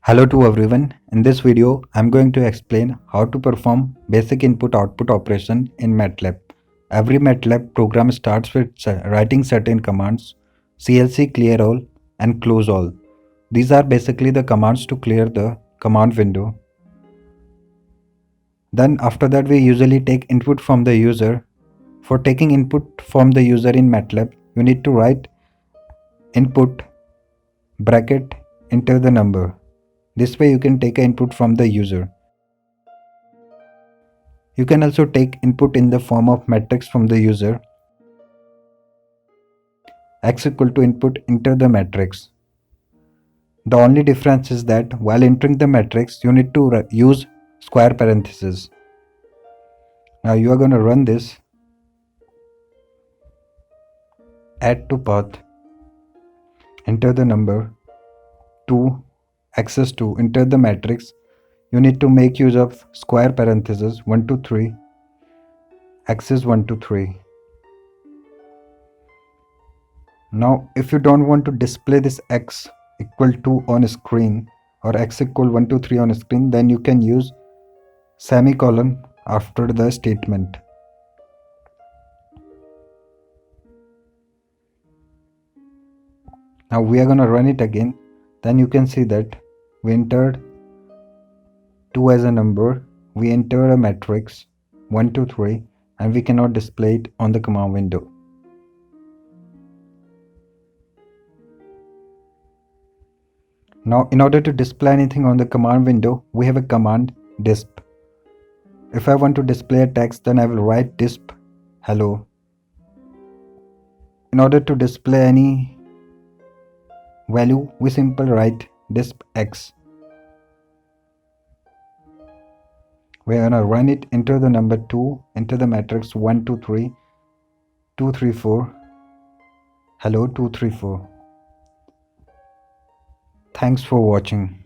Hello to everyone. In this video, I'm going to explain how to perform basic input-output operation in MATLAB. Every MATLAB program starts with writing certain commands: CLC, clear all, and close all. These are basically the commands to clear the command window. Then after that, we usually take input from the user. For taking input from the user in MATLAB, you need to write input bracket enter the number. This way you can take an input from the user. You can also take input in the form of matrix from the user. X equal to input enter the matrix. The only difference is that while entering the matrix, you need to use square parentheses. Now you are going to run this. Add to path. Enter the number 2, access to, enter the matrix. You need to make use of square parentheses 1 to 3, access 1 to 3. Now if you don't want to display this x equal to on screen or x equal 1 to 3 on screen, then you can use semicolon after the statement. Now we are going to run it again. Then you can see that we entered 2 as a number, we entered a matrix 1 to 3, and we cannot display it on the command window. Now in order to display anything on the command window, we have a command disp. If I want to display a text, then I will write disp hello. In order to display any value, we simply write disp x. We are gonna run it, enter the number 2, enter the matrix 1 2 3, 2 3 4, hello 2 3 4. Thanks for watching.